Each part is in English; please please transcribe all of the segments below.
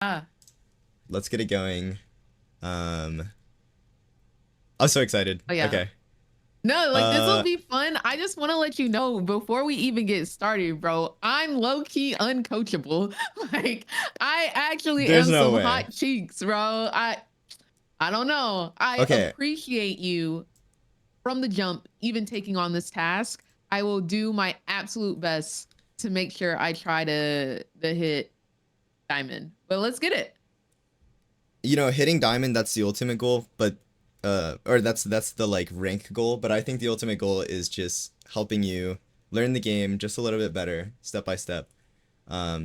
Ah, Let's get it going. Um, I'm so excited. oh yeah. Okay. No, like this will Uh, be fun. I just want to let you know before we even get started, bro. I'm low key uncoachable. Like I actually there's am no some way. hot cheeks, bro. I don't know. I Okay. appreciate you from the jump, even taking on this task. I will do my absolute best to make sure I try to hit diamond. But let's get it. Hitting diamond, that's the ultimate goal, but or that's the like rank goal, but I think the ultimate goal is just helping you learn the game just a little bit better, step by step.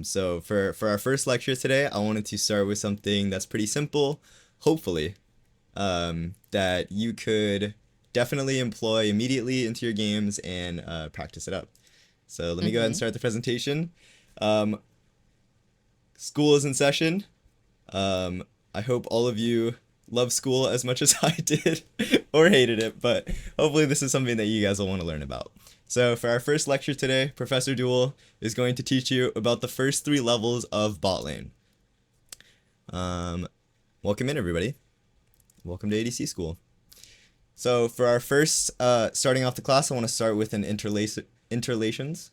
So for our first lecture today, I wanted to start with something that's pretty simple, hopefully, that you could definitely employ immediately into your games and practice it up. So let me go ahead and Mm-hmm. start the presentation. Um, School is in session. Um, I hope all of you love school as much as I did or hated it, but hopefully this is something that you guys will want to learn about. So for our first lecture today, Professor Duel is going to teach you about the first three levels of bot lane. Um, Welcome in, everybody. Welcome to ADC school. So for our first, starting off the class, I want to start with an interlations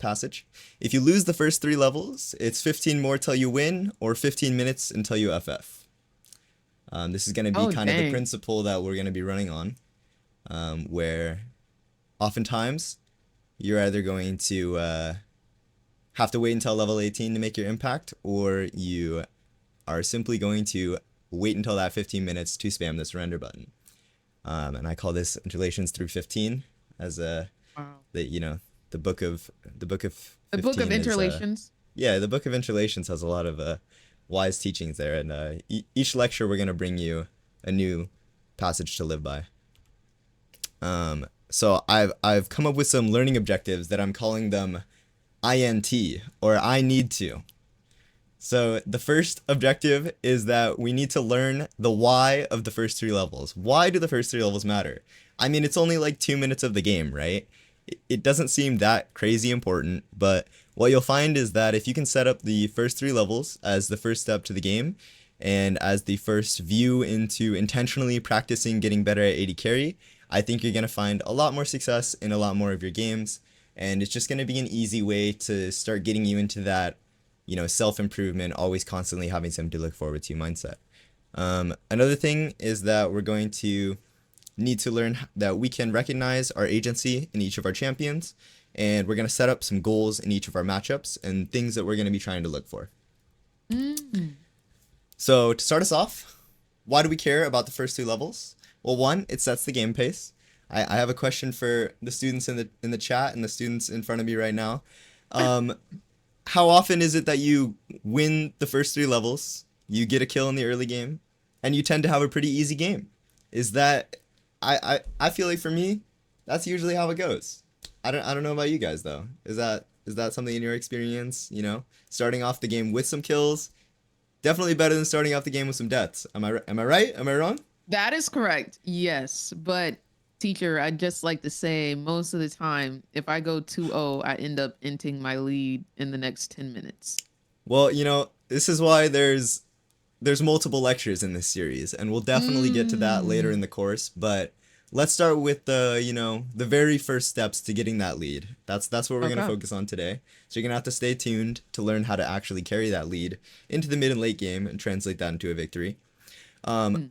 passage. If you lose the first three levels, it's 15 more till you win, or 15 minutes until you FF. This is going to be Oh kind of the dang. principle that we're going to be running on, where oftentimes you're either going to have to wait until level 18 to make your impact, or you are simply going to wait until that 15 minutes to spam the surrender button. And I call this interlations through 15 as Wow. the you know the book of The book of 15 is interrelations. yeah, the book of interlations has a lot of wise teachings there, and each lecture we're gonna bring you a new passage to live by. So I've come up with some learning objectives that I'm calling them INT, or I need to. So the first objective is that we need to learn the why of the first three levels. Why do the first three levels matter? I mean, it's only like 2 minutes of the game, right? It doesn't seem that crazy important, but what you'll find is that if you can set up the first three levels as the first step to the game, and as the first view into intentionally practicing getting better at AD carry, I think you're going to find a lot more success in a lot more of your games, and it's just going to be an easy way to start getting you into that self-improvement, always constantly having something to look forward to mindset. Another thing is that we're going to need to learn that we can recognize our agency in each of our champions, and we're going to set up some goals in each of our matchups and things that we're going to be trying to look for. Mm. So to start us off, why do we care about the first two levels? Well, one, it sets the game pace. I have a question for the students in the chat and the students in front of me right now. Um, how often is it that you win the first three levels, you get a kill in the early game, and you tend to have a pretty easy game? Is that I feel like for me, that's usually how it goes. I don't know about you guys though. Is that something in your experience? Starting off the game with some kills, definitely better than starting off the game with some deaths. Am I right? Am I wrong? That is correct. Yes, but teacher, I'd just like to say most of the time, if I go 2-0, I end up inting my lead in the next 10 minutes. Well, this is why there's multiple lectures in this series, and we'll definitely get to that later in Mm. the course, but let's start with the very first steps to getting that lead. That's what we're going to Okay. focus on today. So you're going to have to stay tuned to learn how to actually carry that lead into the mid and late game and translate that into a victory. Um, Mm.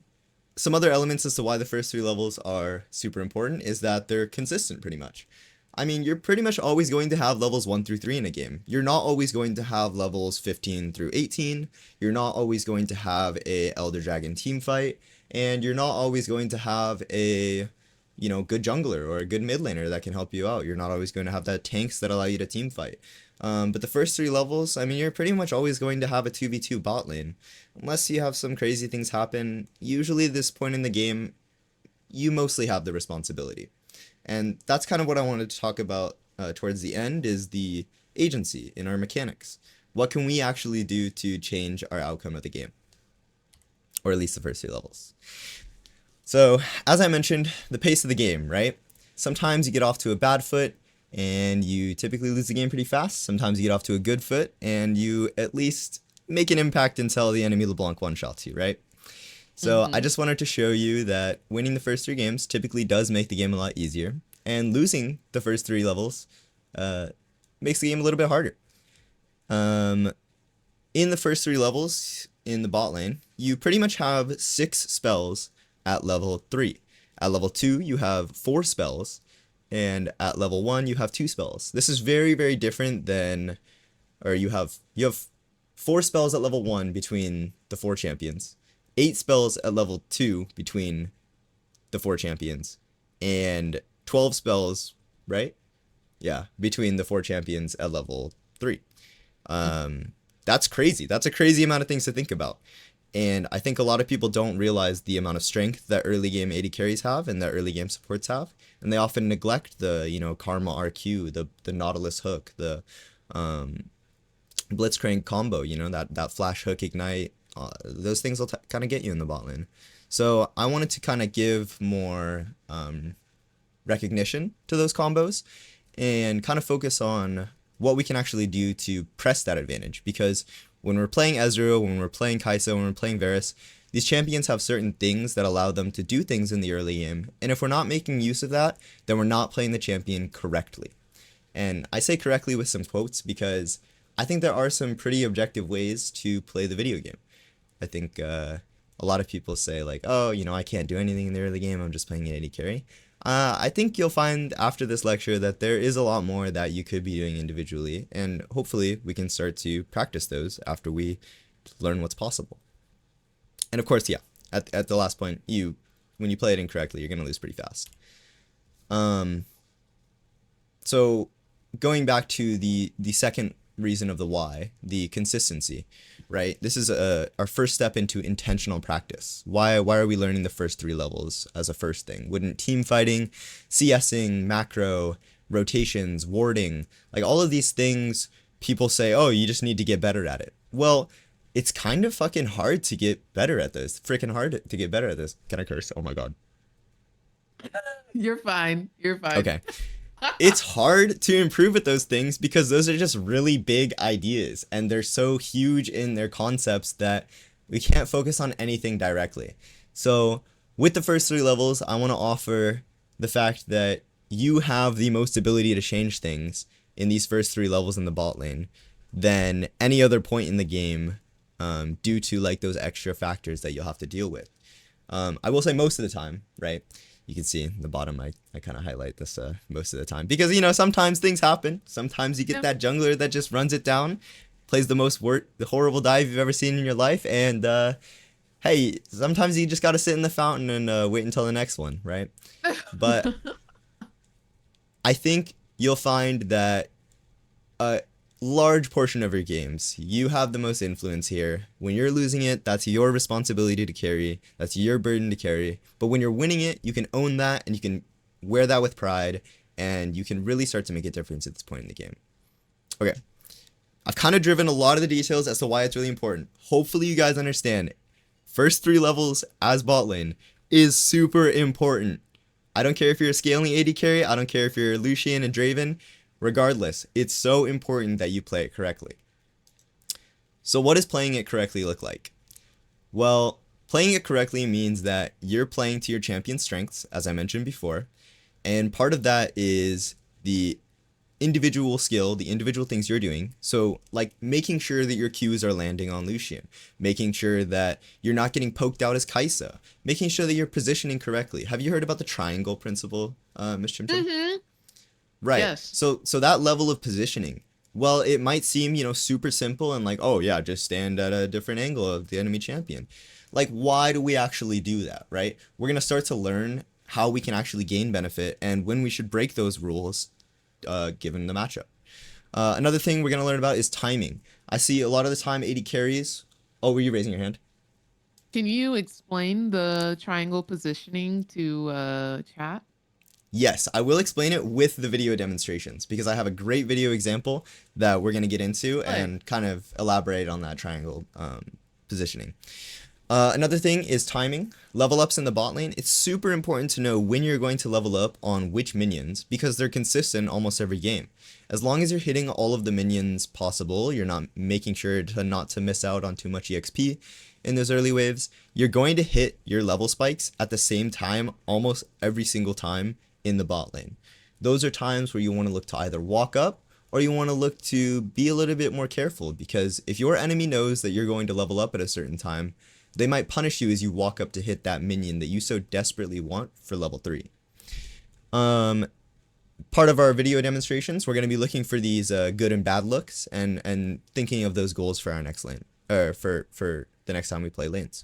some other elements as to why the first three levels are super important is that they're consistent pretty much. I mean, you're pretty much always going to have levels 1 through 3 in a game. You're not always going to have levels 15 through 18. You're not always going to have a Elder Dragon team fight, and you're not always going to have a good jungler or a good mid laner that can help you out. You're not always going to have that tanks that allow you to team fight. But the first three levels, I mean, you're pretty much always going to have a 2v2 bot lane. Unless you have some crazy things happen, usually at this point in the game, you mostly have the responsibility. And that's kind of what I wanted to talk about towards the end is the agency in our mechanics. What can we actually do to change our outcome of the game? Or at least the first three levels. So, as I mentioned, the pace of the game, right? Sometimes you get off to a bad foot and you typically lose the game pretty fast. Sometimes you get off to a good foot and you at least make an impact until the enemy LeBlanc one-shots you, right? So I Mm-hmm. just wanted to show you that winning the first 3 games typically does make the game a lot easier, and losing the first 3 levels makes the game a little bit harder. Um, in the first 3 levels in the bot lane, you pretty much have 6 spells at level 3. At level 2, you have 4 spells, and at level 1, you have 2 spells. This is very, very different than, or you have 4 spells at level 1 between the 4 champions, 8 spells at level 2 between the 4 champions, and 12 spells, right? Yeah, between the 4 champions at level 3. That's crazy. That's a crazy amount of things to think about. And I think a lot of people don't realize the amount of strength that early game AD carries have and that early game supports have. And they often neglect the, Karma RQ, the Nautilus hook, the Blitzcrank combo, that flash hook ignite. Those things will kind of get you in the bot lane. So I wanted to kind of give more recognition to those combos and kind of focus on what we can actually do to press that advantage. Because when we're playing Ezreal, when we're playing Kai'Sa, when we're playing Varus, these champions have certain things that allow them to do things in the early game. And if we're not making use of that, then we're not playing the champion correctly. And I say correctly with some quotes because I think there are some pretty objective ways to play the video game. I think a lot of people say like, oh, I can't do anything in the early game, I'm just playing an AD carry. I think you'll find after this lecture that there is a lot more that you could be doing individually, and hopefully we can start to practice those after we learn what's possible. And of course, yeah, at the last point, when you play it incorrectly, you're going to lose pretty fast. So going back to the second reason of the why, the consistency, right? This is our first step into intentional practice. Why are we learning the first 3 levels as a first thing? Wouldn't team fighting, CSing, macro, rotations, warding, like all of these things, people say, oh, you just need to get better at it. Well, it's kind of fucking hard to get better at this. Freaking hard to get better at this. Can I curse? Oh my god. You're fine. You're fine. Okay. It's hard to improve at those things because those are just really big ideas and they're so huge in their concepts that we can't focus on anything directly. So with the first 3 levels, I want to offer the fact that you have the most ability to change things in these first 3 levels in the bot lane than any other point in the game, due to like those extra factors that you'll have to deal with. I will say most of the time, right? You can see in the bottom, I kind of highlight this most of the time because, sometimes things happen. Sometimes you get that jungler that just runs it down, plays the horrible dive you've ever seen in your life. And, hey, sometimes you just got to sit in the fountain and wait until the next one, right? But I think you'll find that a large portion of your games, you have the most influence here. When you're losing it, that's your responsibility to carry. That's your burden to carry. But when you're winning it, you can own that and you can wear that with pride and you can really start to make a difference at this point in the game. Okay. I've kind of driven a lot of the details as to why it's really important. Hopefully you guys understand. First 3 levels as bot lane is super important. I don't care if you're a scaling AD carry. I don't care if you're Lucian and Draven. Regardless, it's so important that you play it correctly. So what does playing it correctly look like? Well, playing it correctly means that you're playing to your champion's strengths, as I mentioned before, and part of that is the individual skill, the individual things you're doing. So like making sure that your Qs are landing on Lucian, making sure that you're not getting poked out as Kai'Sa, making sure that you're positioning correctly. Have you heard about the triangle principle, MrsChimChim? Mm-hmm. Right. Yes. So that level of positioning, well, it might seem, super simple and like, oh yeah, just stand at a different angle of the enemy champion. Like, why do we actually do that, right? We're going to start to learn how we can actually gain benefit and when we should break those rules, given the matchup. Another thing we're going to learn about is timing. I see a lot of the time AD carries. Oh, were you raising your hand? Can you explain the triangle positioning to chat? Yes, I will explain it with the video demonstrations because I have a great video example that we're going to get into and kind of elaborate on that triangle positioning. Another thing is timing. Level ups in the bot lane. It's super important to know when you're going to level up on which minions because they're consistent almost every game. As long as you're hitting all of the minions possible, you're not making sure to not to miss out on too much EXP in those early waves, you're going to hit your level spikes at the same time almost every single time in the bot lane. Those are times where you want to look to either walk up or you want to look to be a little bit more careful because if your enemy knows that you're going to level up at a certain time, they might punish you as you walk up to hit that minion that you so desperately want for level 3. Part of our video demonstrations, we're going to be looking for these good and bad looks and thinking of those goals for our next lane, or for the next time we play lanes.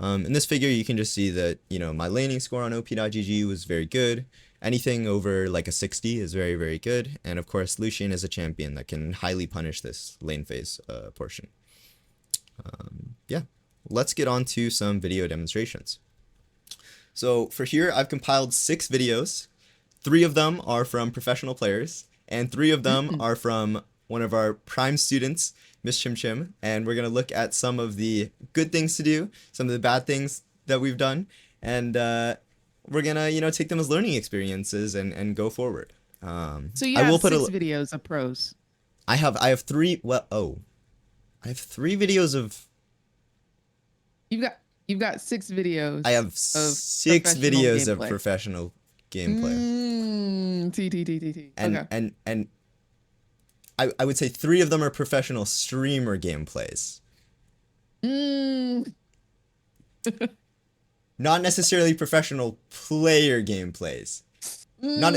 In this figure, you can just see that, you know, my laning score on op.gg was very good. Anything over like a 60 is very, very good. And of course, Lucian is a champion that can highly punish this lane phase portion. Yeah. Let's get on to some video demonstrations. So for here, I've compiled 6 videos. 3 of them are from professional players, and 3 of them are from one of our prime students, MrsChimChim, and we're going to look at some of the good things to do, some of the bad things that we've done, and we're going to, you know, take them as learning experiences and go forward. So you have 6 videos of pros. I have 3, I have 3 videos of... You've got 6 videos. I have 6 videos of professional gameplay. And I would say 3 of them are professional streamer gameplays. Not necessarily professional player gameplays. Not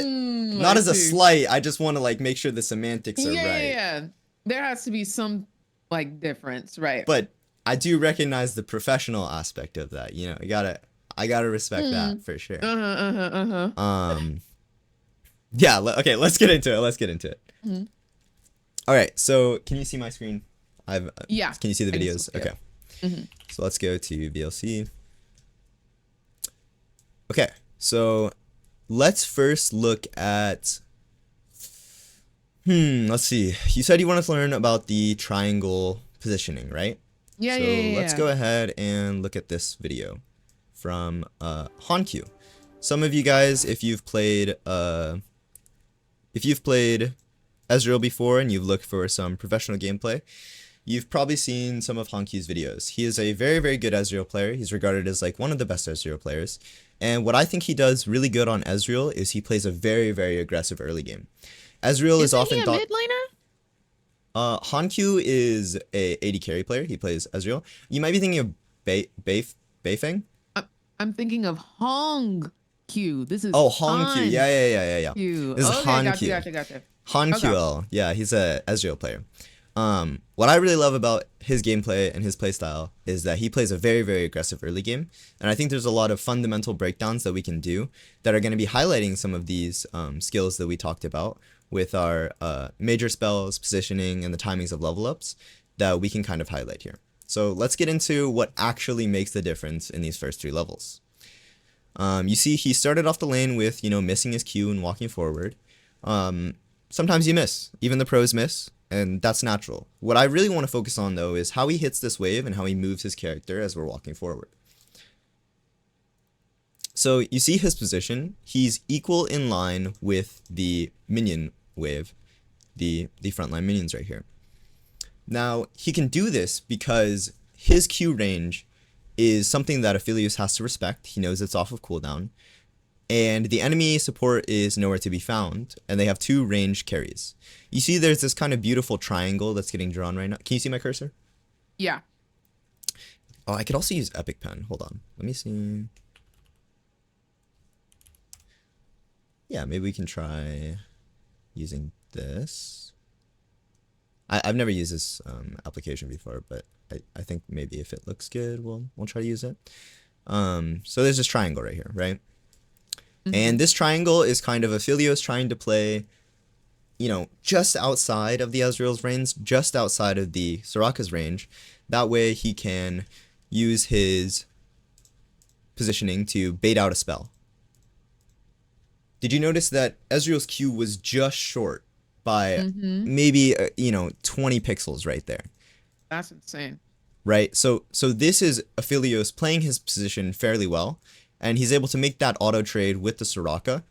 as a slight. I just want to like make sure the semantics are right. Yeah. There has to be some like difference, right? But I do recognize the professional aspect of that. You know, I gotta respect that for sure. Yeah. Okay. Let's get into it. All right. So can you see my screen? Yeah. Can you see the videos? Okay. So let's go to VLC. Okay. So let's first look at. Let's see. You said you wanted to learn about the triangle positioning, right? Yeah, so yeah. Let's go ahead and look at this video from Honq. Some of you guys, if you've played Ezreal before and you've looked for some professional gameplay, you've probably seen some of Honq's videos. He is a very, very good Ezreal player. He's regarded as like one of the best Ezreal players. And what I think he does really good on Ezreal is he plays a very, very aggressive early game. Ezreal is often thought... mid laner? Honq is a AD carry player. He plays Ezreal. You might be thinking of Beifeng. I'm thinking of Hong Q. This is Hong-Q. Yeah. Q. This is Hong-Q. Gotcha. Hong-Q, yeah, he's a Ezreal player. What I really love about his gameplay and his playstyle is that he plays a very, very aggressive early game. And I think there's a lot of fundamental breakdowns that we can do that are going to be highlighting some of these skills that we talked about with our major spells, positioning, and the timings of level ups that we can kind of highlight here. So let's get into what actually makes the difference in these first 3 levels. You see he started off the lane with, you know, missing his Q and walking forward. Sometimes you miss. Even the pros miss, and that's natural. What I really want to focus on, though, is how he hits this wave and how he moves his character as we're walking forward. So you see his position. He's equal in line with the minion wave, the frontline minions right here. Now, he can do this because his Q range is something that Aphelios has to respect. He knows it's off of cooldown. And the enemy support is nowhere to be found, and they have 2 ranged carries. You see there's this kind of beautiful triangle that's getting drawn right now. Can you see my cursor? Yeah. Oh, I could also use Epic Pen. Hold on. Let me see. Yeah, maybe we can try using this. I've never used this application before, but I think maybe if it looks good, we'll try to use it. So there's this triangle right here, right? And this triangle is kind of Aphelios trying to play, you know, just outside of the Ezreal's range, just outside of the Soraka's range. That way he can use his positioning to bait out a spell. Did you notice that Ezreal's Q was just short by maybe, you know, 20 pixels right there? That's insane. right? So this is Aphelios playing his position fairly well, and he's able to make that auto trade with the Soraka.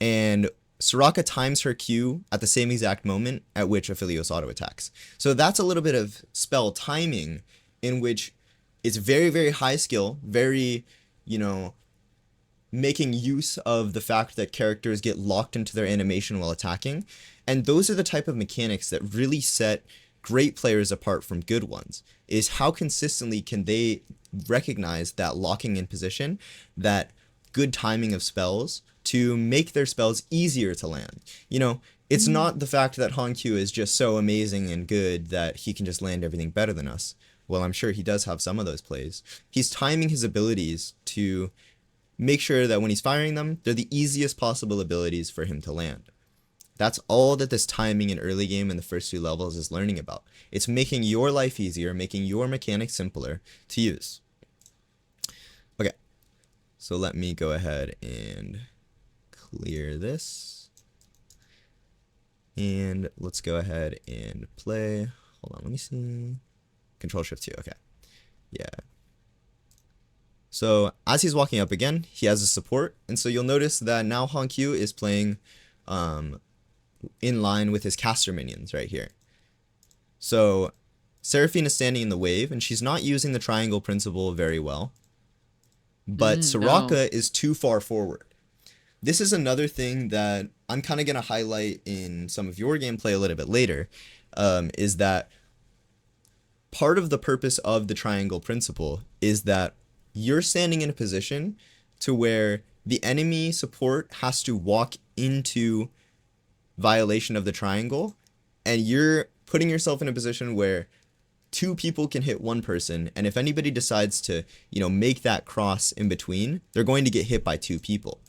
And Soraka times her Q at the same exact moment at which Aphelios auto attacks. So that's a little bit of spell timing in which it's very, very high skill, very, you know, making use of the fact that characters get locked into their animation while attacking. And those are the type of mechanics that really set great players apart from good ones, is how consistently can they recognize that locking in position, that good timing of spells to make their spells easier to land. You know, it's not the fact that Hankyu is just so amazing and good that he can just land everything better than us. Well, I'm sure he does have some of those plays. He's timing his abilities to make sure that when he's firing them, they're the easiest possible abilities for him to land. That's all that this timing in early game in the first 2 levels is learning about. It's making your life easier, making your mechanics simpler to use. Okay, so let me go ahead and clear this. And let's go ahead and play. Hold on, let me see. Control-Shift-2, okay. Yeah. So as he's walking up again, he has a support, and so you'll notice that now Hankyu is playing in line with his caster minions right here. So Seraphine is standing in the wave, and she's not using the triangle principle very well. But Soraka is too far forward. This is another thing that I'm kind of going to highlight in some of your gameplay a little bit later, is that part of the purpose of the triangle principle is that you're standing in a position to where the enemy support has to walk into violation of the triangle, and you're putting yourself in a position where 2 people can hit 1 person, and if anybody decides to, you know, make that cross in between, they're going to get hit by 2 people.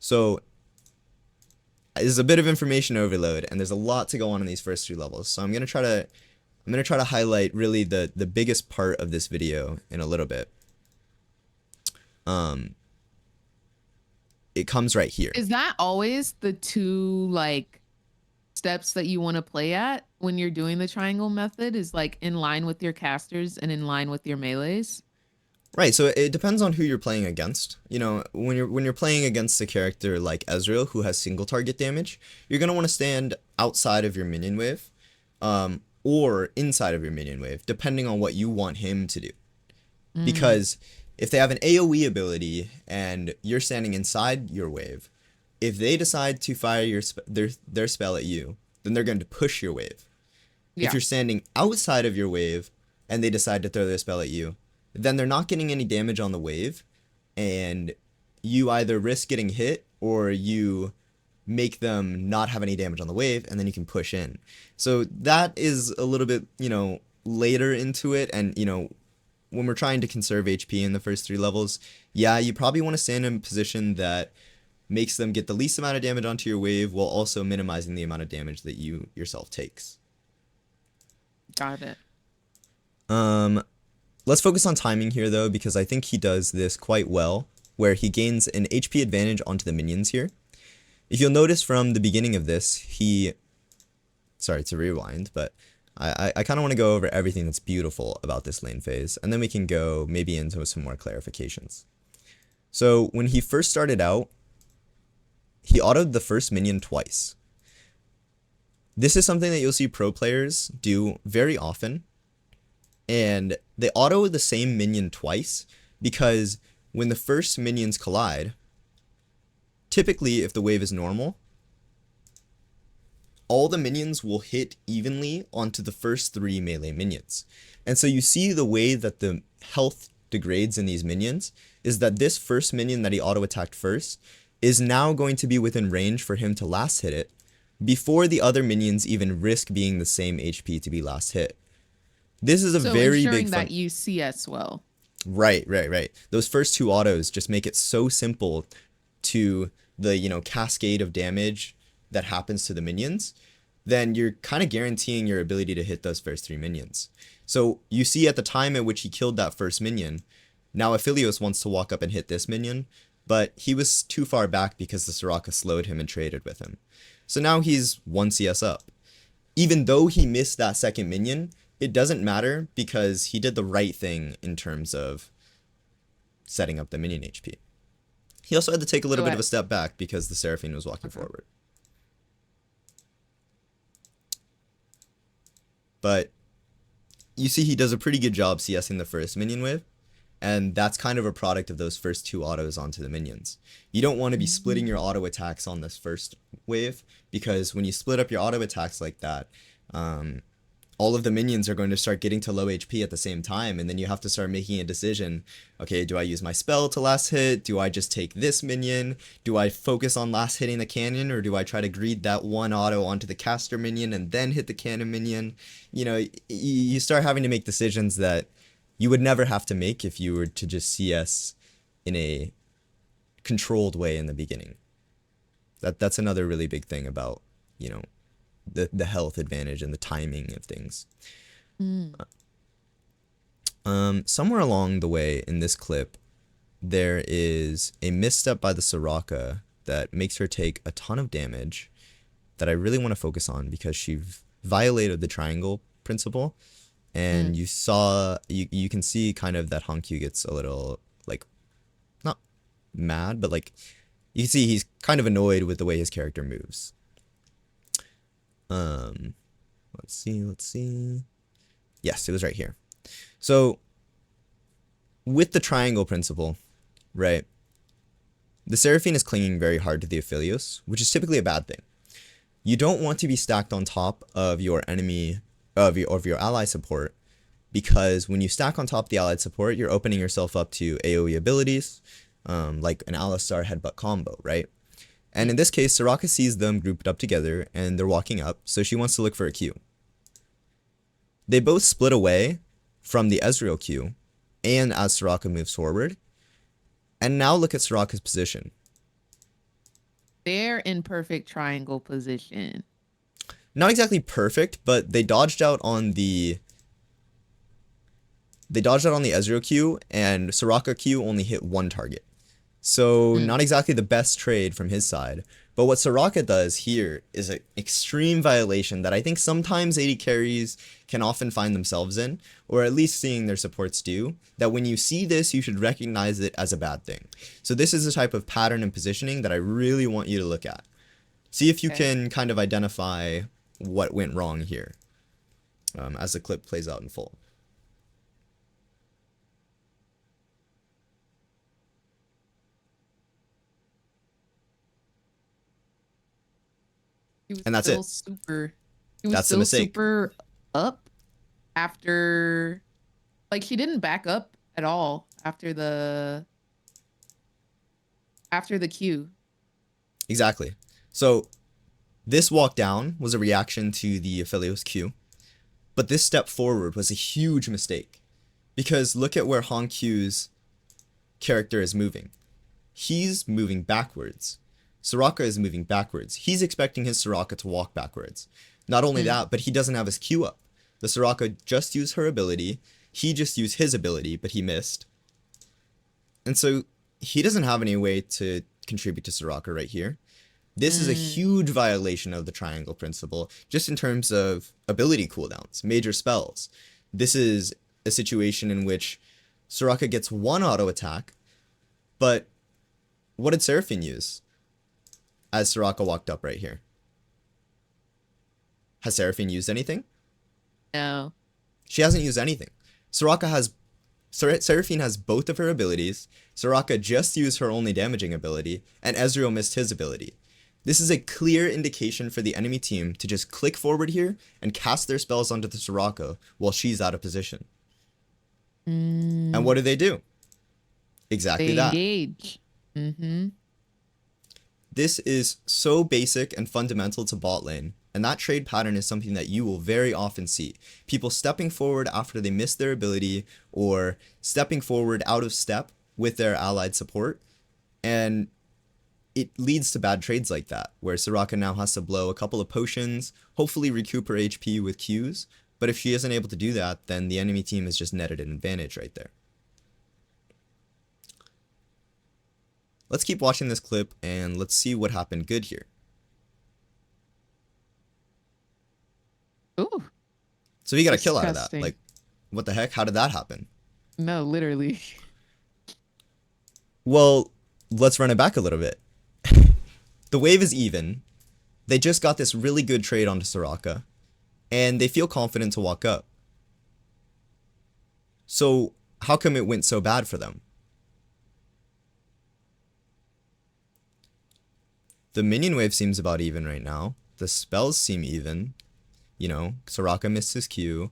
So there's a bit of information overload, and there's a lot to go on in these first 3 levels. So I'm gonna try to highlight really the biggest part of this video in a little bit. It comes right here. Is that always the 2 like steps that you want to play at when you're doing the triangle method, is like in line with your casters and in line with your melees? Right, so it depends on who you're playing against. You know, when you're playing against a character like Ezreal who has single target damage, you're gonna want to stand outside of your minion wave, or inside of your minion wave, depending on what you want him to do. Because if they have an AoE ability and you're standing inside your wave, if they decide to fire their spell at you, then they're going to push your wave. Yeah. If you're standing outside of your wave and they decide to throw their spell at you, then they're not getting any damage on the wave, and you either risk getting hit or you make them not have any damage on the wave, and then you can push in. So that is a little bit, you know, later into it, and, you know, when we're trying to conserve HP in the first 3 levels, yeah, you probably want to stand in a position that makes them get the least amount of damage onto your wave while also minimizing the amount of damage that you yourself takes. Got it. Let's focus on timing here, though, because I think he does this quite well, where he gains an HP advantage onto the minions here. If you'll notice from the beginning of this, sorry to rewind, but I kind of want to go over everything that's beautiful about this lane phase, and then we can go maybe into some more clarifications. So when he first started out, he autoed the first minion twice. This is something that you'll see pro players do very often, and they auto the same minion twice because when the first minions collide, typically if the wave is normal, all the minions will hit evenly onto the first 3 melee minions. And so you see the way that the health degrades in these minions is that this first minion that he auto-attacked first is now going to be within range for him to last hit it before the other minions even risk being the same HP to be last hit. This is a very big that you see as well. Right. Those first 2 autos just make it so simple to the, you know, cascade of damage that happens to the minions, then you're kind of guaranteeing your ability to hit those first 3 minions. So you see at the time at which he killed that first minion, now Aphelios wants to walk up and hit this minion, but he was too far back because the Soraka slowed him and traded with him. So now he's 1 CS up. Even though he missed that second minion, it doesn't matter because he did the right thing in terms of setting up the minion HP. He also had to take a little bit of a step back because the Seraphine was walking forward. But you see he does a pretty good job CSing the first minion wave, and that's kind of a product of those first 2 autos onto the minions. You don't want to be splitting your auto attacks on this first wave, because when you split up your auto attacks like that, all of the minions are going to start getting to low HP at the same time, and then you have to start making a decision. Okay, do I use my spell to last hit? Do I just take this minion? Do I focus on last hitting the cannon, or do I try to greed that one auto onto the caster minion and then hit the cannon minion? You know, you start having to make decisions that you would never have to make if you were to just CS in a controlled way in the beginning. That's another really big thing about, you know, the health advantage and the timing of things. Somewhere along the way in this clip, there is a misstep by the Soraka that makes her take a ton of damage that I really want to focus on, because she violated the triangle principle, and you can see kind of that Hankyu gets a little, like, not mad, but like you can see he's kind of annoyed with the way his character moves. Let's see. Yes, it was right here. So with the triangle principle, right, the Seraphine is clinging very hard to the Aphelios, which is typically a bad thing. You don't want to be stacked on top of your enemy, of your ally support, because when you stack on top of the allied support, you're opening yourself up to AoE abilities, like an Alistar headbutt combo, right? And in this case, Soraka sees them grouped up together, and they're walking up, so she wants to look for a Q. They both split away from the Ezreal Q, and as Soraka moves forward. And now look at Soraka's position. They're in perfect triangle position. Not exactly perfect, but they dodged out on the Ezreal Q, and Soraka Q only hit 1 target. So not exactly the best trade from his side. But what Soraka does here is an extreme violation that I think sometimes AD carries can often find themselves in, or at least seeing their supports do, that when you see this, you should recognize it as a bad thing. So this is a type of pattern and positioning that I really want you to look at. See if you can kind of identify what went wrong here as the clip plays out in full. And that's it. He was still super up after, like, he didn't back up at all after the Q. Exactly. So this walk down was a reaction to the Aphelios Q, but this step forward was a huge mistake, because look at where Hankyu's character is moving. He's moving backwards. Soraka is moving backwards. He's expecting his Soraka to walk backwards. Not only that, but he doesn't have his Q up. The Soraka just used her ability. He just used his ability, but he missed. And so he doesn't have any way to contribute to Soraka right here. This is a huge violation of the triangle principle, just in terms of ability cooldowns, major spells. This is a situation in which Soraka gets 1 auto attack, but what did Seraphine use as Soraka walked up right here? Has Seraphine used anything? No. She hasn't used anything. Seraphine has both of her abilities. Soraka just used her only damaging ability, and Ezreal missed his ability. This is a clear indication for the enemy team to just click forward here and cast their spells onto the Soraka while she's out of position. And what do? Exactly that. They engage. This is so basic and fundamental to bot lane, and that trade pattern is something that you will very often see. People stepping forward after they miss their ability, or stepping forward out of step with their allied support, and it leads to bad trades like that, where Soraka now has to blow a couple of potions, hopefully recoup her HP with Qs, but if she isn't able to do that, then the enemy team has just netted an advantage right there. Let's keep watching this clip, and let's see what happened good here. Ooh. So he got a kill out of that. Disgusting. Like, what the heck? How did that happen? No, literally. Well, let's run it back a little bit. The wave is even. They just got this really good trade onto Soraka, and they feel confident to walk up. So, how come it went so bad for them? The minion wave seems about even right now. The spells seem even. You know, Soraka missed his Q.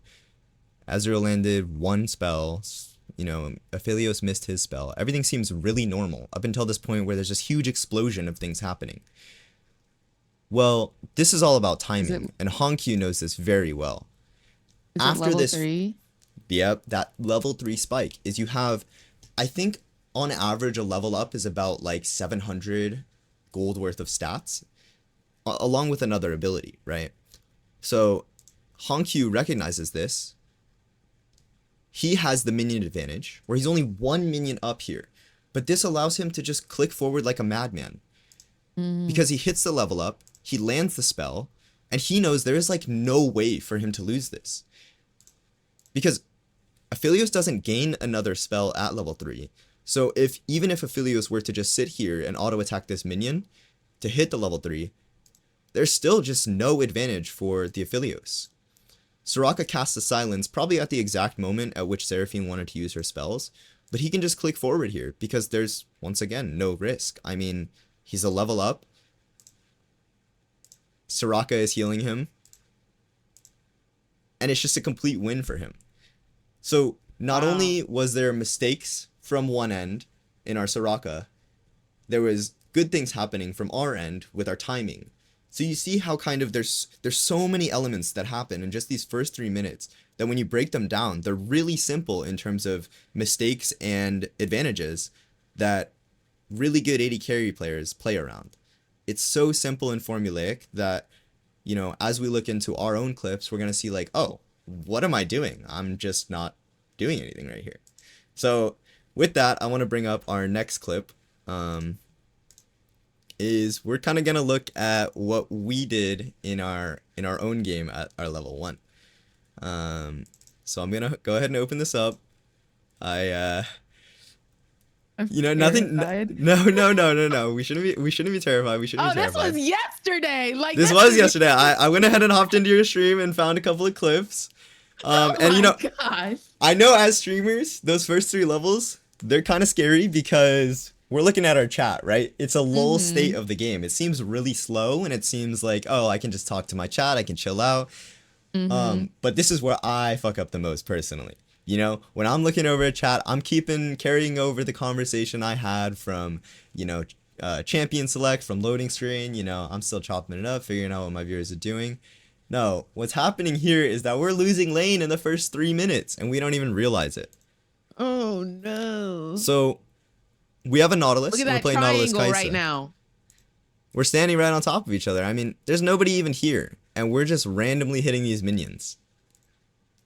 Azrael landed one spell. You know, Aphelios missed his spell. Everything seems really normal up until this point where there's this huge explosion of things happening. Well, this is all about timing, and Honkyu knows this very well. Is it level 3? Yep, that level 3 spike is you have, I think on average a level up is about like 700 gold worth of stats, along with another ability, right? So Honkyu recognizes this. He has the minion advantage, where he's only one minion up here, but this allows him to just click forward like a madman. Because he hits the level up, he lands the spell, and he knows there is like no way for him to lose this. Because Aphelios doesn't gain another spell at level 3. So even if Aphelios were to just sit here and auto attack this minion to hit the level 3, there's still just no advantage for the Aphelios. Soraka casts the silence probably at the exact moment at which Seraphine wanted to use her spells, but he can just click forward here because there's, once again, no risk. I mean, he's a level up. Soraka is healing him. And it's just a complete win for him. So not only was there mistakes from one end in our Soraka, there was good things happening from our end with our timing. So you see how kind of there's so many elements that happen in just these first 3 minutes that when you break them down, they're really simple in terms of mistakes and advantages that really good AD carry players play around. It's so simple and formulaic that, you know, as we look into our own clips, we're going to see like, oh, what am I doing? I'm just not doing anything right here. So with that, I want to bring up our next clip. Is we're kind of going to look at what we did in our own game at our level 1. So I'm going to go ahead and open this up. You know, nothing. No. We shouldn't be terrified. We shouldn't be terrified. Oh, this was yesterday. Like this was yesterday. I went ahead and hopped into your stream and found a couple of clips. And you know, gosh. I know as streamers, those first 3 levels, they're kind of scary because we're looking at our chat, right? It's a lull state of the game. It seems really slow and it seems like, oh, I can just talk to my chat. I can chill out. But this is where I fuck up the most personally. You know, when I'm looking over a chat, I'm carrying over the conversation I had from, you know, champion select, from loading screen. You know, I'm still chopping it up, figuring out what my viewers are doing. No, what's happening here is that we're losing lane in the first 3 minutes and we don't even realize it. Oh no. So we have a Nautilus. Look at and that we're playing Nautilus triangle Kai'Sa. right now. We're standing right on top of each other. I mean, there's nobody even here and we're just randomly hitting these minions.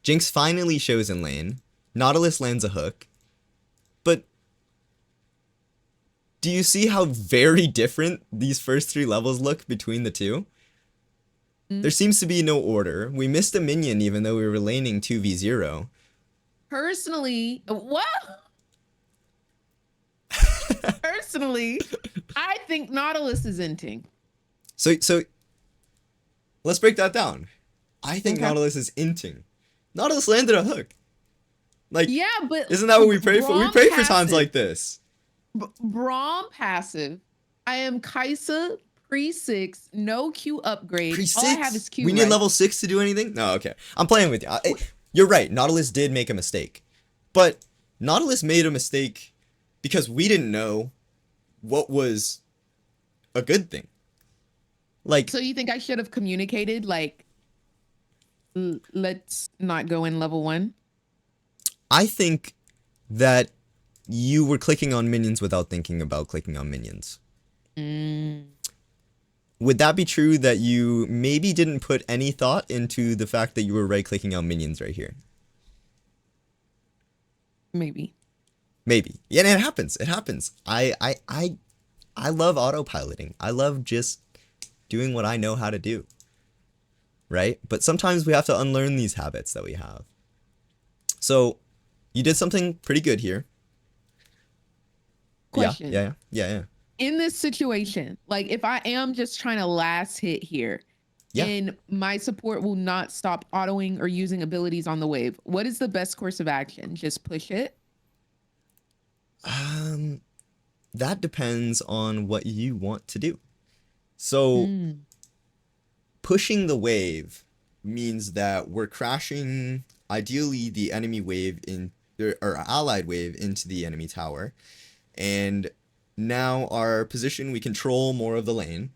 Jinx finally shows in lane. Nautilus lands a hook. But do you see how very different these first 3 levels look between the two? There seems to be no order. We missed a minion even though we were laning 2v0. Personally, what? Personally, I think Nautilus is inting. So let's break that down. I think Nautilus is inting. Nautilus landed a hook. Like, yeah, but isn't that what we pray for? We pray for times like this. Braum passive. I am Kai'Sa pre-6, no Q upgrade. Pre-6? All I have is Q. We need level 6 to do anything? No, okay. I'm playing with you. You're right. Nautilus did make a mistake. But Nautilus made a mistake because we didn't know what was a good thing. Like, so you think I should have communicated, like, let's not go in level 1? I think that you were clicking on minions without thinking about clicking on minions. Would that be true that you maybe didn't put any thought into the fact that you were right-clicking on minions right here? Maybe. Maybe. Yeah, and it happens. It happens. I love autopiloting. I love just doing what I know how to do. right? But sometimes we have to unlearn these habits that we have. So you did something pretty good here. Question. Yeah. In this situation, like if I am just trying to last hit here, Yeah. and my support will not stop autoing or using abilities on the wave, what is the best course of action? Just push it? That depends on what you want to do. So pushing the wave means that we're crashing ideally the enemy wave in or allied wave into the enemy tower, and now our position, we control more of the lane,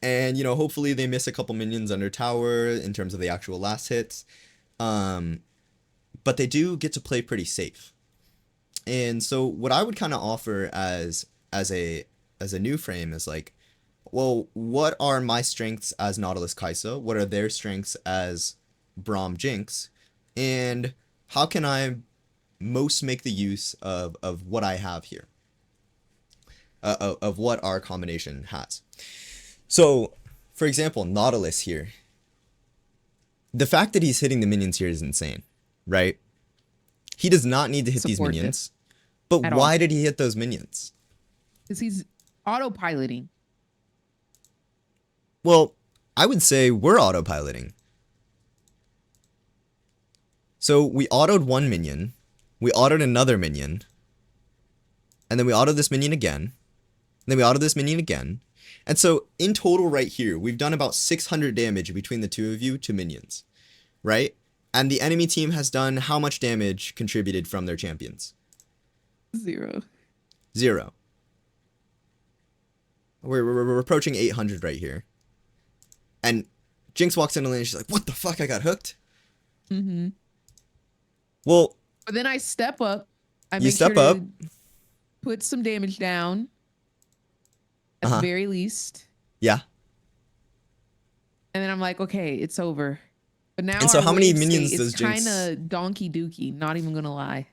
and you know, hopefully they miss a couple minions under tower in terms of the actual last hits, but they do get to play pretty safe. And so what I would kind of offer as a new frame is like, well, what are my strengths as Nautilus Kaisa? What are their strengths as Braum Jinx? And how can I most make the use of what I have here? Of what our combination has. So, for example, Nautilus here. The fact that he's hitting the minions here is insane, right? He does not need to hit these minions. But why did he hit those minions? Because he's autopiloting. Well, I would say we're autopiloting. So we autoed one minion, we autoed another minion, and then we autoed this minion again, and then we autoed this minion again. And so in total right here, we've done about 600 damage between the two of you to minions, right? And the enemy team has done how much damage contributed from their champions? 0. We're approaching 800 right here. And Jinx walks in the lane and she's like, what the fuck, I got hooked? Well, but then I step up. You step up. Put some damage down. At the very least. Yeah. And then I'm like, okay, it's over. But now, and so how many minions does Jinx? It's kind of donkey dookie, not even gonna lie.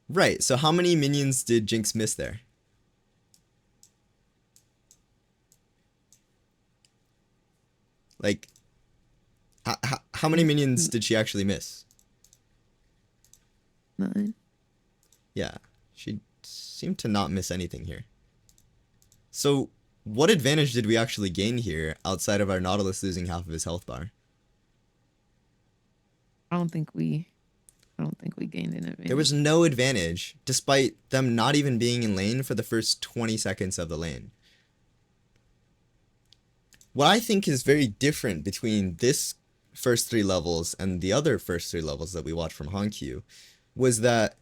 Right. So how many minions did Jinx miss there? Like, how many minions did she actually miss? 9. Yeah, she seemed to not miss anything here. So, what advantage did we actually gain here outside of our Nautilus losing half of his health bar? I don't think we gained an advantage. There was no advantage, despite them not even being in lane for the first 20 seconds of the lane. What I think is very different between this first 3 levels and the other first 3 levels that we watched from Hankyu was that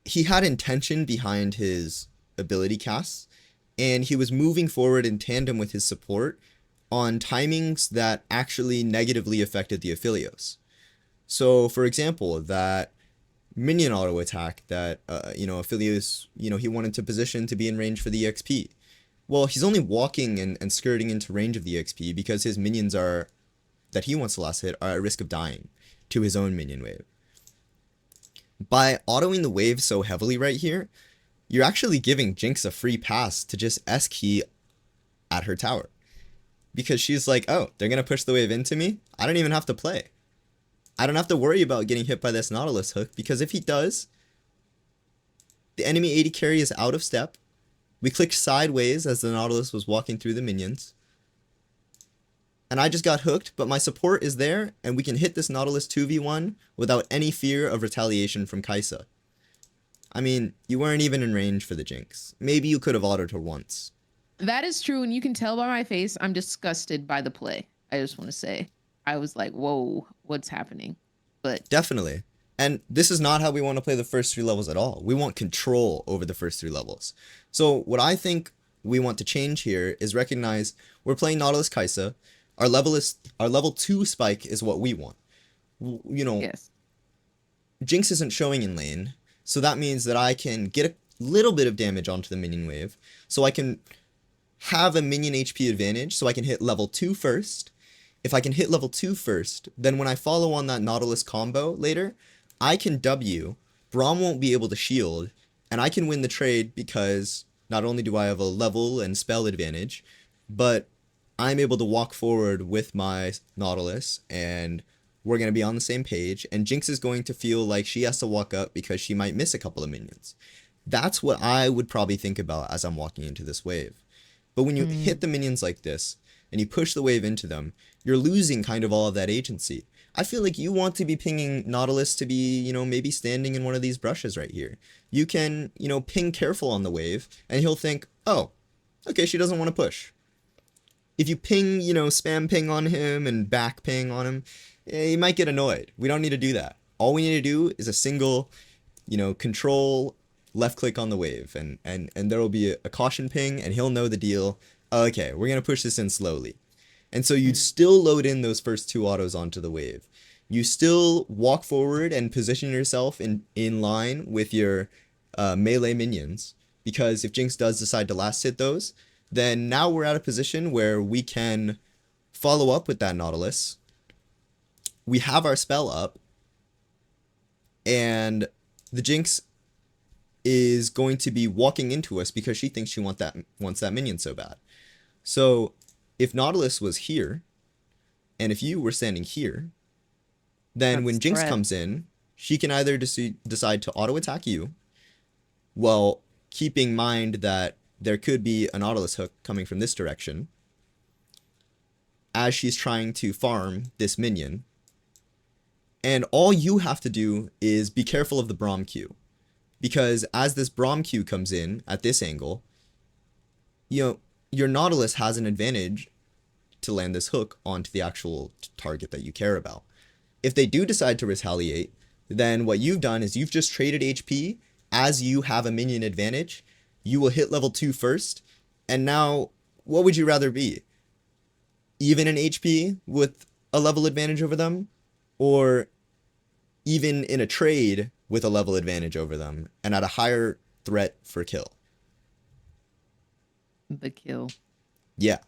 he had intention behind his ability casts, and he was moving forward in tandem with his support on timings that actually negatively affected the Aphelios. So, for example, that minion auto attack that, Aphelios, he wanted to position to be in range for the EXP. Well, he's only walking and skirting into range of the EXP because his minions that he wants to last hit are at risk of dying to his own minion wave. By autoing the wave so heavily right here, you're actually giving Jinx a free pass to just S-key at her tower. Because she's like, oh, they're going to push the wave into me? I don't even have to play. I don't have to worry about getting hit by this Nautilus hook, because if he does, the enemy AD carry is out of step. We clicked sideways as the Nautilus was walking through the minions. And I just got hooked, but my support is there, and we can hit this Nautilus 2v1 without any fear of retaliation from Kaisa. I mean, you weren't even in range for the Jinx. Maybe you could have autoed her once. That is true, and you can tell by my face, I'm disgusted by the play. I just want to say. I was like, whoa, what's happening? But definitely. And this is not how we want to play the first 3 levels at all. We want control over the first 3 levels. So what I think we want to change here is recognize we're playing Nautilus Kaisa. Our level 2 spike is what we want. Yes. Jinx isn't showing in lane, so that means that I can get a little bit of damage onto the minion wave, so I can have a minion HP advantage, so I can hit level 2 first. If I can hit level 2 first, then when I follow on that Nautilus combo later, I can W, Braum won't be able to shield, and I can win the trade because not only do I have a level and spell advantage, but I'm able to walk forward with my Nautilus, and we're going to be on the same page, and Jinx is going to feel like she has to walk up because she might miss a couple of minions. That's what I would probably think about as I'm walking into this wave. But when you hit the minions like this, and you push the wave into them, you're losing kind of all of that agency. I feel like you want to be pinging Nautilus to be, you know, maybe standing in one of these brushes right here. You can, you know, ping careful on the wave, and he'll think, oh, okay, she doesn't want to push. If you ping, you know, spam ping on him and back ping on him, he might get annoyed. We don't need to do that. All we need to do is a single, you know, control left click on the wave, and there will be a caution ping, and he'll know the deal. Okay, we're going to push this in slowly. And so you'd still load in those first 2 autos onto the wave. You still walk forward and position yourself in line with your melee minions, because if Jinx does decide to last hit those, then now we're at a position where we can follow up with that Nautilus. We have our spell up, and the Jinx is going to be walking into us because she thinks she wants that minion so bad. So if Nautilus was here, and if you were standing here, then That's when Jinx threat. comes in, she can either decide to auto attack you, while keeping in mind that there could be a Nautilus hook coming from this direction as she's trying to farm this minion. And all you have to do is be careful of the Braum Q, because as this Braum Q comes in at this angle, you know, your Nautilus has an advantage to land this hook onto the actual target that you care about. If they do decide to retaliate, then what you've done is you've just traded HP. As you have a minion advantage, you will hit level 2 first, and now what would you rather be? Even in HP with a level advantage over them, or even in a trade with a level advantage over them and at a higher threat for kill? The kill. Yeah.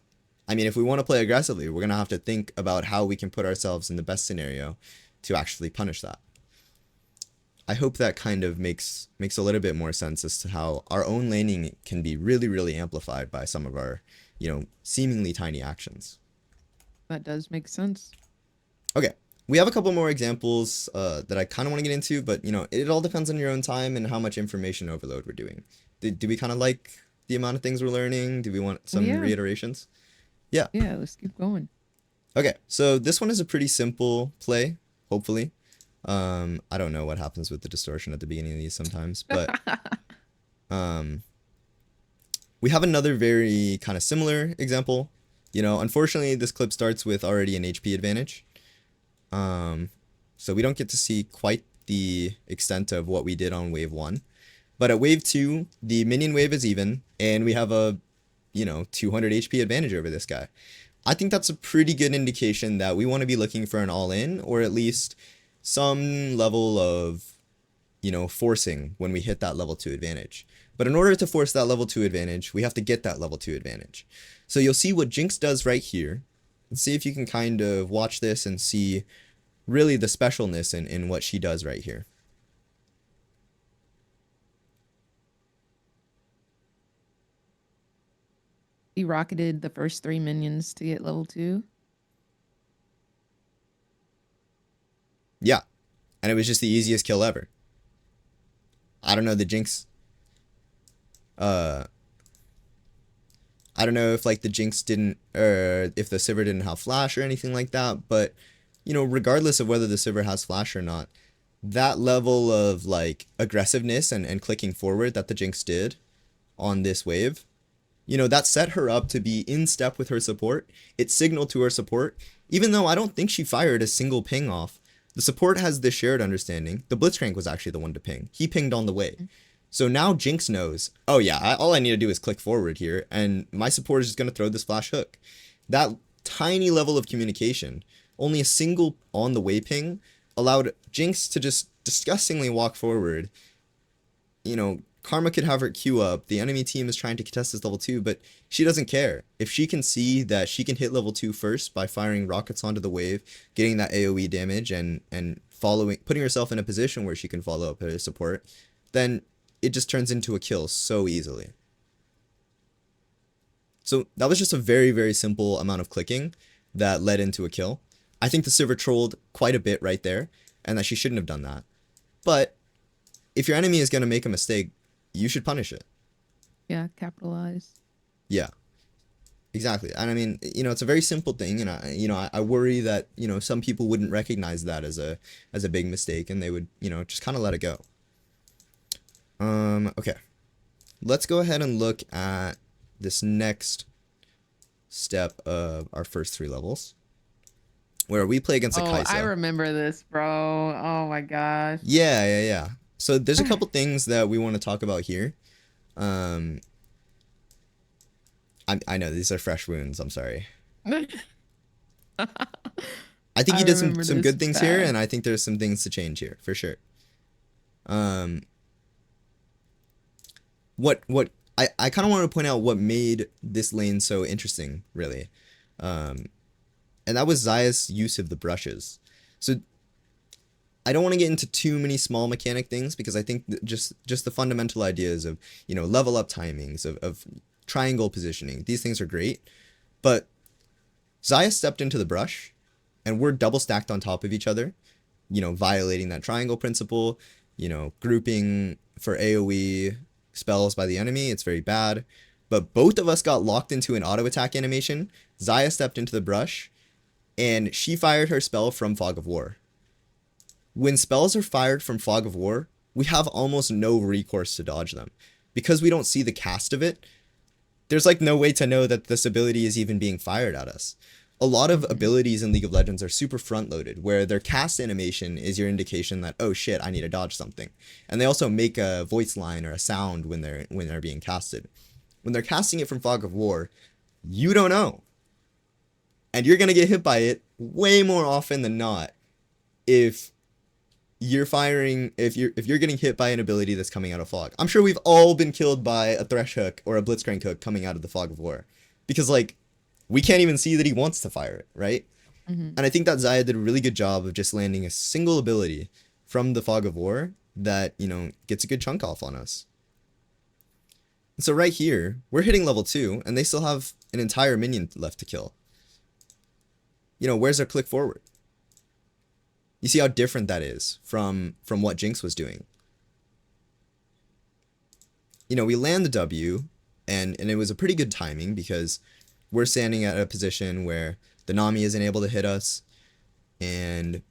I mean, if we want to play aggressively, we're going to have to think about how we can put ourselves in the best scenario to actually punish that. I hope that kind of makes a little bit more sense as to how our own laning can be really, really amplified by some of our, you know, seemingly tiny actions. That does make sense. Okay. We have a couple more examples that I kind of want to get into, but, you know, it all depends on your own time and how much information overload we're doing. Do we kind of like the amount of things we're learning? Do we want some reiterations? Yeah. Yeah, let's keep going. Okay, so this one is a pretty simple play, hopefully. I don't know what happens with the distortion at the beginning of these sometimes, but we have another very kind of similar example. You know, unfortunately, this clip starts with already an HP advantage. So we don't get to see quite the extent of what we did on wave 1. But at wave 2, the minion wave is even, and we have a, you know, 200 HP advantage over this guy. I think that's a pretty good indication that we want to be looking for an all-in, or at least some level of, you know, forcing when we hit that level 2 advantage. But in order to force that level 2 advantage, we have to get that level 2 advantage. So you'll see what Jinx does right here. Let's see if you can kind of watch this and see really the specialness in what she does right here. He rocketed the first 3 minions to get level 2. Yeah, and it was just the easiest kill ever. I don't know, the Jinx... I don't know if, like, the Jinx didn't... or if the Sivir didn't have Flash or anything like that, but, you know, regardless of whether the Sivir has Flash or not, that level of, like, aggressiveness and clicking forward that the Jinx did on this wave, you know, that set her up to be in step with her support. It signaled to her support, even though I don't think she fired a single ping off. The support has this shared understanding. The Blitzcrank was actually the one to ping. He pinged on the way. So now Jinx knows, oh yeah, all I need to do is click forward here, and my support is just going to throw this flash hook. That tiny level of communication, only a single on the way ping, allowed Jinx to just disgustingly walk forward. You know, Karma could have her queue up, the enemy team is trying to contest this level 2, but she doesn't care. If she can see that she can hit level 2 first by firing rockets onto the wave, getting that AoE damage, and putting herself in a position where she can follow up her support, then it just turns into a kill so easily. So that was just a very, very simple amount of clicking that led into a kill. I think the server trolled quite a bit right there, and that she shouldn't have done that. But if your enemy is going to make a mistake, you should punish it. Yeah, capitalize. Yeah, exactly. And I mean, it's a very simple thing, and I worry that, some people wouldn't recognize that as a big mistake, and they would, just kind of let it go. Okay. Let's go ahead and look at this next step of our first 3 levels, where we play against a Kaisa. I remember this, bro. Oh my gosh. Yeah. So there's a couple things that we want to talk about here. I know these are fresh wounds. I'm sorry. I think you did some good things here, and I think there's some things to change here for sure. What I kind of want to point out what made this lane so interesting, really, and that was Xayah's use of the brushes. So I don't want to get into too many small mechanic things, because I think that just the fundamental ideas of, level up timings, of triangle positioning, these things are great. But Xayah stepped into the brush, and we're double stacked on top of each other, violating that triangle principle, grouping for AoE spells by the enemy. It's very bad. But both of us got locked into an auto attack animation. Xayah stepped into the brush, and she fired her spell from Fog of War. When spells are fired from Fog of War, we have almost no recourse to dodge them. Because we don't see the cast of it, there's like no way to know that this ability is even being fired at us. A lot of abilities in League of Legends are super front-loaded, where their cast animation is your indication that, oh shit, I need to dodge something. And they also make a voice line or a sound when they're being casted. When they're casting it from Fog of War, you don't know. And you're going to get hit by it way more often than not if you're getting hit by an ability that's coming out of fog. I'm sure we've all been killed by a Thresh hook or a Blitzcrank hook coming out of the Fog of War, because we can't even see that he wants to fire it, right? And I think that Xayah did a really good job of just landing a single ability from the Fog of War that, gets a good chunk off on us. And so right here, we're hitting level 2, and they still have an entire minion left to kill. Where's our click forward? You see how different that is from what Jinx was doing. We land the W, and it was a pretty good timing, because we're standing at a position where the Nami isn't able to hit us, and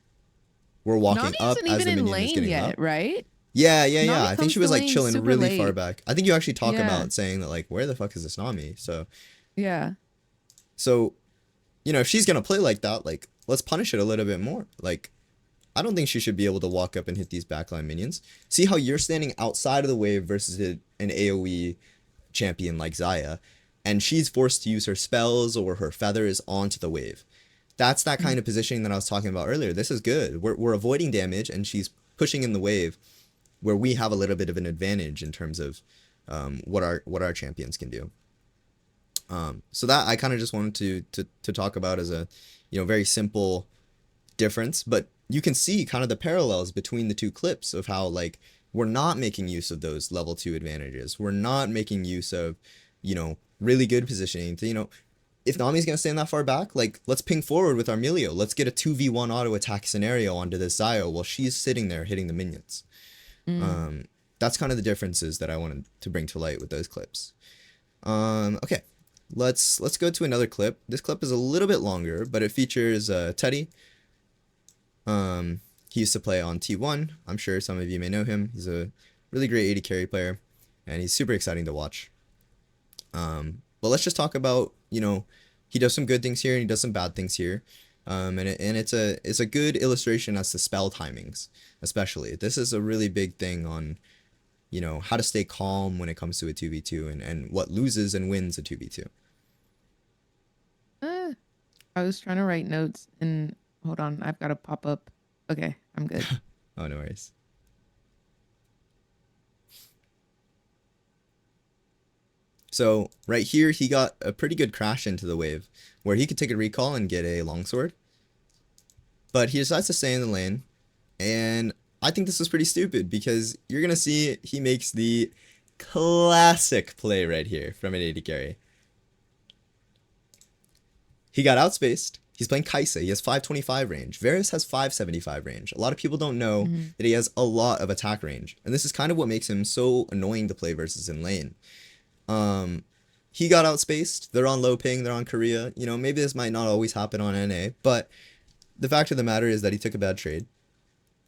we're walking up as the minion is getting up. Right? Yeah. I think she was chilling really far back. I think you actually talk about saying that where the fuck is this Nami? So yeah. So, if she's gonna play like that, let's punish it a little bit more. I don't think she should be able to walk up and hit these backline minions. See how you're standing outside of the wave versus an AoE champion like Xayah, and she's forced to use her spells or her feathers onto the wave. That's that kind of positioning that I was talking about earlier. This is good. We're avoiding damage, and she's pushing in the wave, where we have a little bit of an advantage in terms of what our champions can do. So that I kind of just wanted to talk about as a very simple difference, but you can see kind of the parallels between the two clips of how we're not making use of those level 2 advantages. We're not making use of really good positioning to if Nami's gonna stand that far back, let's ping forward with our Milio. Let's get a 2v1 auto attack scenario onto this Xayah while she's sitting there hitting the minions. That's kind of the differences that I wanted to bring to light with those clips. Okay, let's go to another clip. This clip is a little bit longer, but it features Teddy. He used to play on T1. I'm sure some of you may know him. He's a really great AD carry player, and he's super exciting to watch. But let's just talk about, he does some good things here and he does some bad things here. And it's a good illustration as to spell timings, especially. This is a really big thing on, how to stay calm when it comes to a 2v2 and what loses and wins a 2v2. I was trying to write notes, and hold on, I've got to pop up. Okay, I'm good. Oh, no worries. So right here, he got a pretty good crash into the wave, where he could take a recall and get a longsword. But he decides to stay in the lane, and I think this is pretty stupid, because you're going to see he makes the classic play right here from an AD carry. He got outspaced. He's playing Kai'Sa. He has 525 range. Varus has 575 range. A lot of people don't know that he has a lot of attack range. And this is kind of what makes him so annoying to play versus in lane. He got outspaced. They're on low ping. They're on Korea. You know, maybe this might not always happen on NA. But the fact of the matter is that he took a bad trade.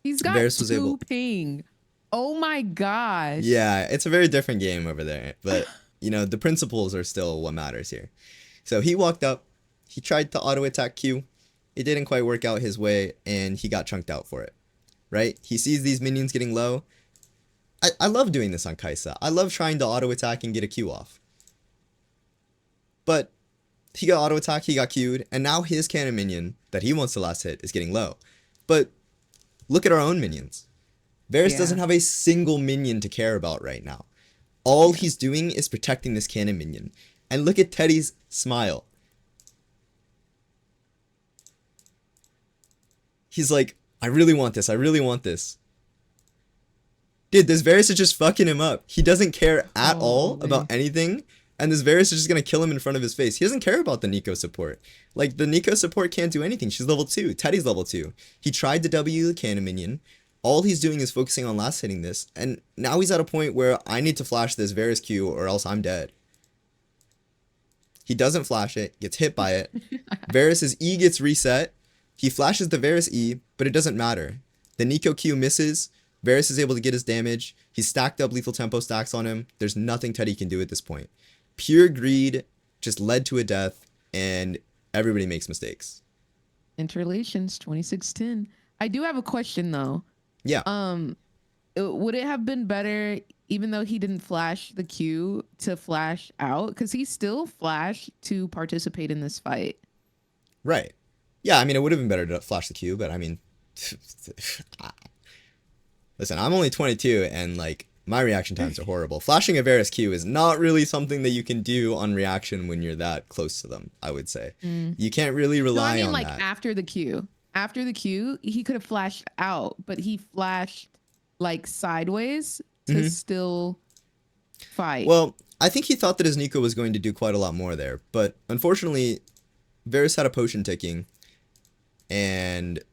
He's got Varus was able... ping. Oh my gosh. Yeah, it's a very different game over there. But, you know, the principles are still what matters here. So he walked up. He tried to auto-attack Q. It didn't quite work out his way, and he got chunked out for it. Right? He sees these minions getting low. I love doing this on Kai'Sa. I love trying to auto-attack and get a Q off. But he got auto-attack, he got Q'd, and now his cannon minion that he wants to last hit is getting low. But look at our own minions. Varus doesn't have a single minion to care about right now. All he's doing is protecting this cannon minion. And look at Teddy's smile. He's like, I really want this. I really want this. Dude, this Varus is just fucking him up. He doesn't care at all about anything. And this Varus is just going to kill him in front of his face. He doesn't care about the Nico support. Like, the Nico support can't do anything. She's level 2. Teddy's level 2. He tried to W the cannon minion. All he's doing is focusing on last hitting this. And now he's at a point where I need to flash this Varus Q or else I'm dead. He doesn't flash it. Gets hit by it. Varus's E gets reset. He flashes the Varus E, but it doesn't matter. The Nico Q misses. Varus is able to get his damage. He's stacked up lethal tempo stacks on him. There's nothing Teddy can do at this point. Pure greed just led to a death, and everybody makes mistakes. Interrelations 2610. I do have a question though. Yeah. Would it have been better, even though he didn't flash the Q, to flash out? Because he still flashed to participate in this fight. Right. Yeah, I mean, it would have been better to flash the Q, but I mean, listen, I'm only 22, and like, my reaction times are horrible. Flashing a Varus Q is not really something that you can do on reaction when you're that close to them, I would say. You can't really rely on like that. after the Q. After the Q, he could have flashed out, but he flashed like sideways to still fight. Well, I think he thought that his Nico was going to do quite a lot more there, but unfortunately, Varus had a potion ticking, and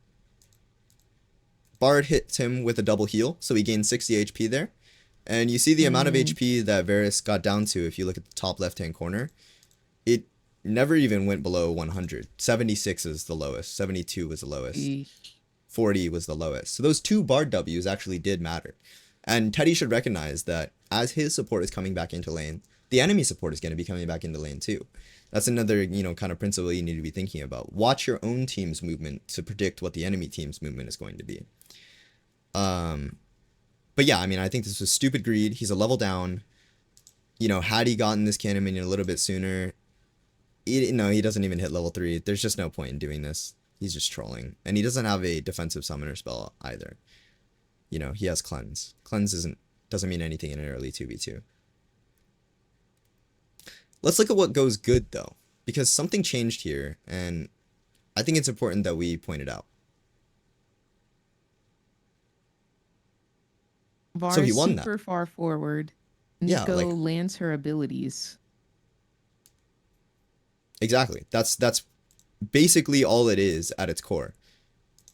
Bard hits him with a double heal, so he gained 60 HP there. And you see the amount of HP that Varus got down to if you look at the top left-hand corner. It never even went below 100. 76 is the lowest. 72 was the lowest. 40 was the lowest. So those two Bard Ws actually did matter. And Teddy should recognize that as his support is coming back into lane, the enemy support is going to be coming back into lane too. That's another, you know, kind of principle you need to be thinking about. Watch your own team's movement to predict what the enemy team's movement is going to be. But yeah, I mean, I think this was stupid greed. He's a level down. You know, had he gotten this cannon minion a little bit sooner, he doesn't even hit level 3. There's just no point in doing this. He's just trolling. And he doesn't have a defensive summoner spell either. You know, he has cleanse. Cleanse doesn't mean anything in an early 2v2. Let's look at what goes good though, because something changed here, and I think it's important that we point it out. Var So he won super that. far forward. Yeah, Nico like- lands her abilities. Exactly. That's basically all it is at its core.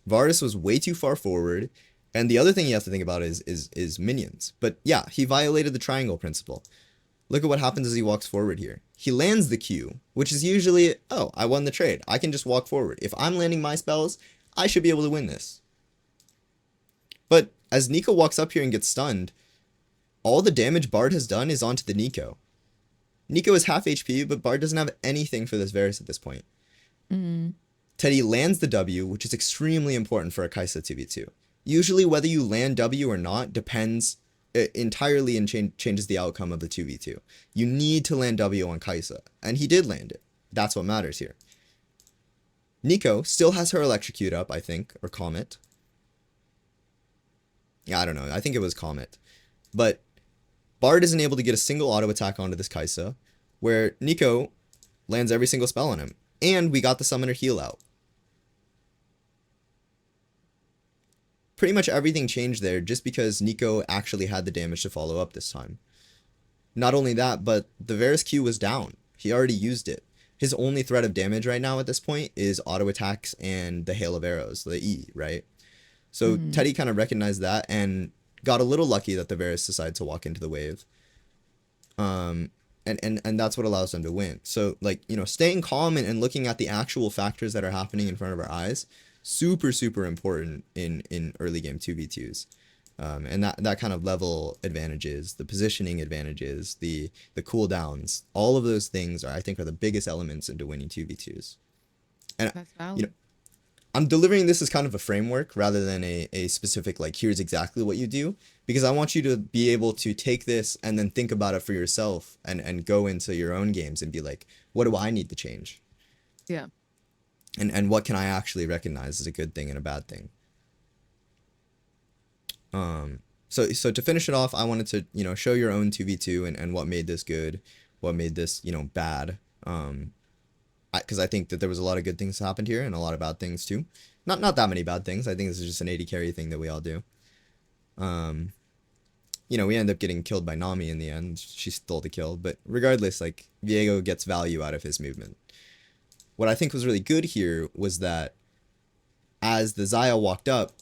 Varus was way too far forward, and the other thing you have to think about is minions. But yeah, he violated the triangle principle. Look at what happens as he walks forward here. He lands the Q, which is usually, oh, I won the trade. I can just walk forward. If I'm landing my spells, I should be able to win this. But as Nico walks up here and gets stunned, all the damage Bard has done is onto the Nico. Nico is half HP, but Bard doesn't have anything for this Varus at this point. Teddy lands the W, which is extremely important for a Kai'Sa 2v2. Usually, whether you land W or not depends entirely and changes the outcome of the 2v2. You need to land W on Kai'Sa, and he did land it. That's what matters here. Nico still has her Electrocute up, I think, or Comet. Yeah, I don't know. I think it was Comet. But Bard isn't able to get a single auto attack onto this Kai'Sa, where Nico lands every single spell on him. And we got the summoner heal out. Pretty much everything changed there just because Nico actually had the damage to follow up this time. Not only that, but the Varus Q was down. He already used it. his only threat of damage right now at this point is auto attacks and the hail of arrows, the E, right? So Mm-hmm. Teddy kind of recognized that and got a little lucky that the Varus decided to walk into the wave. And that's what allows them to win. So, like, you know, staying calm and looking at the actual factors that are happening in front of our eyes, super, super important in early game 2v2s. And that kind of level advantages, the positioning advantages, the cooldowns, all of those things are, I think, are the biggest elements into winning 2v2s. And, That's you know, valid. I'm delivering this as kind of a framework rather than a specific, like, here's exactly what you do, because I want you to be able to take this and then think about it for yourself and go into your own games and be like, what do I need to change? Yeah. And what can I actually recognize as a good thing and a bad thing? So to finish it off, I wanted to, you know, show your own 2v2 and what made this good, what made this, you know, bad. Because I think that there was a lot of good things that happened here and a lot of bad things too. Not that many bad things. I think this is just an AD carry thing that we all do. You know, we end up getting killed by Nami in the end. She stole the kill, but regardless, like, Viego gets value out of his movement. What I think was really good here was that as the Xayah walked up,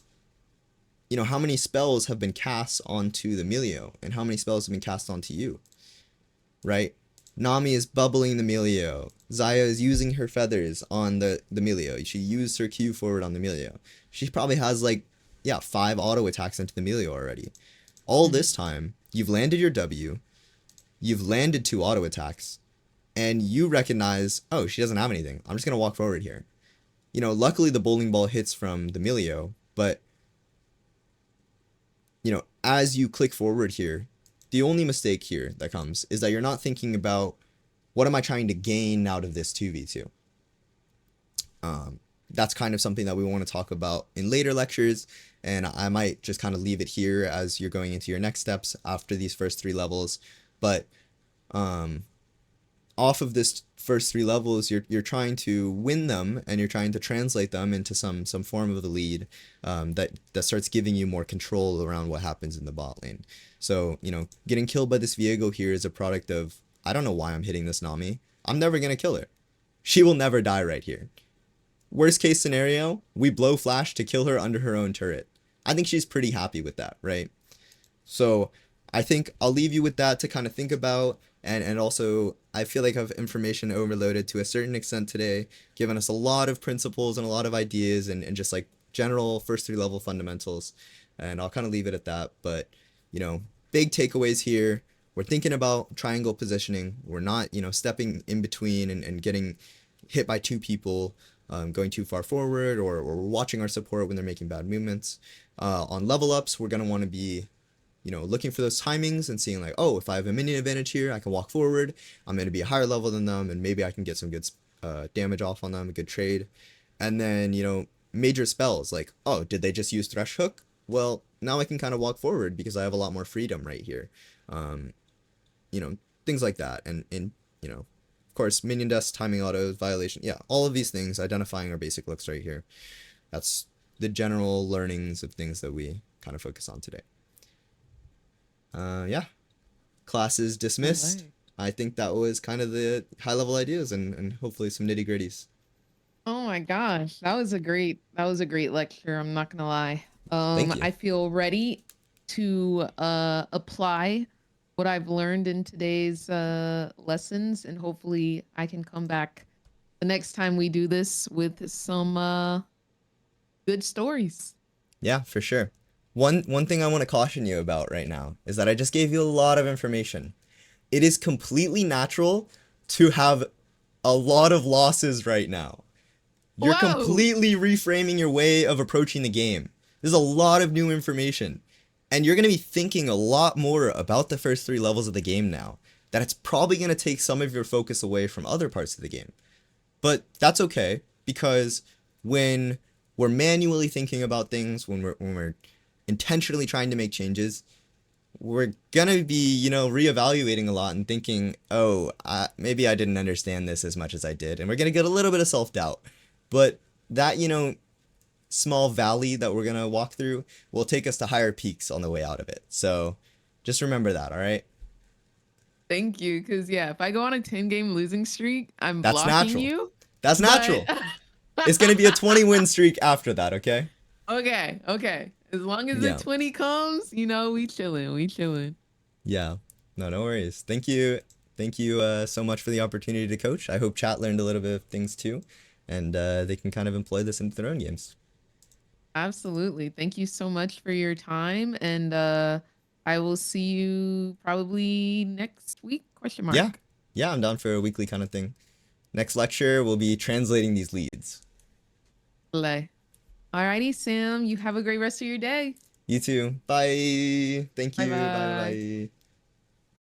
you know, how many spells have been cast onto the Melio and how many spells have been cast onto you, right? Nami is bubbling the Melio. Xayah is using her feathers on the Melio. She used her Q forward on the Melio. She probably has, like, yeah, 5 auto attacks into the Melio already. All Mm-hmm. this time, you've landed your W, you've landed 2 auto attacks, and you recognize, oh, she doesn't have anything. I'm just going to walk forward here. You know, luckily the bowling ball hits from the Melio, but, you know, as you click forward here, the only mistake here that comes is that you're not thinking about what am I trying to gain out of this 2v2. That's kind of something that we want to talk about in later lectures, and I might just kind of leave it here as you're going into your next steps after these first 3 levels. But off of this first 3 levels, you're trying to win them and you're trying to translate them into some form of the lead that starts giving you more control around what happens in the bot lane. So, you know, getting killed by this Viego here is a product of, I don't know why I'm hitting this Nami. I'm never gonna kill her. She will never die right here. Worst case scenario, we blow flash to kill her under her own turret. I think she's pretty happy with that, right? So I think I'll leave you with that to kind of think about. And also, I feel like I've information overloaded to a certain extent today, giving us a lot of principles and a lot of ideas and just like general first 3 level fundamentals. And I'll kind of leave it at that. But, you know, big takeaways here. We're thinking about triangle positioning. We're not, you know, stepping in between and getting hit by 2 people, going too far forward, or we're watching our support when they're making bad movements. On level ups, we're going to want to be, you know, looking for those timings and seeing like, oh, if I have a minion advantage here, I can walk forward. I'm going to be a higher level than them, and maybe I can get some good damage off on them, a good trade. And then, you know, major spells like, oh, did they just use Thresh Hook? Well, now I can kind of walk forward because I have a lot more freedom right here. You know, things like that. And you know, of course, minion deaths, timing autos, violation. Yeah, all of these things, identifying our basic looks right here. That's the general learnings of things that we kind of focus on today. Yeah, class is All dismissed. right. I think that was kind of the high level ideas and hopefully some nitty gritties. Oh my gosh, that was a great lecture. I'm not gonna lie. Thank you. I feel ready to apply what I've learned in today's lessons, and hopefully I can come back the next time we do this with some good stories. Yeah, for sure. One thing I want to caution you about right now is that I just gave you a lot of information. It is completely natural to have a lot of losses right now. You're Whoa! completely reframing your way of approaching the game. There's a lot of new information. And you're going to be thinking a lot more about the first 3 levels of the game now. That it's probably going to take some of your focus away from other parts of the game. But that's okay, because when we're manually thinking about things, when we're intentionally trying to make changes, we're gonna be, you know, reevaluating a lot and thinking, oh, maybe I didn't understand this as much as I did, and we're gonna get a little bit of self-doubt. But that, you know, small valley that we're gonna walk through will take us to higher peaks on the way out of it. So just remember that, all right? Thank you. Cause yeah, if I go on a 10-game losing streak, I'm That's blocking natural. you. That's But natural. It's gonna be a 20 win streak after that, okay? okay, okay. As long as the Yeah. 20 comes, we chilling. We chilling. Yeah. No, no worries. Thank you. Thank you so much for the opportunity to coach. I hope chat learned a little bit of things too, and they can kind of employ this into their own games. Absolutely. Thank you so much for your time. And I will see you probably next week, question Yeah. mark. Yeah, I'm down for a weekly kind of thing. Next lecture, we'll be translating these leads. Alrighty, Sam. You have a great rest of your day. You too. Bye. Thank Bye you. Bye bye. bye.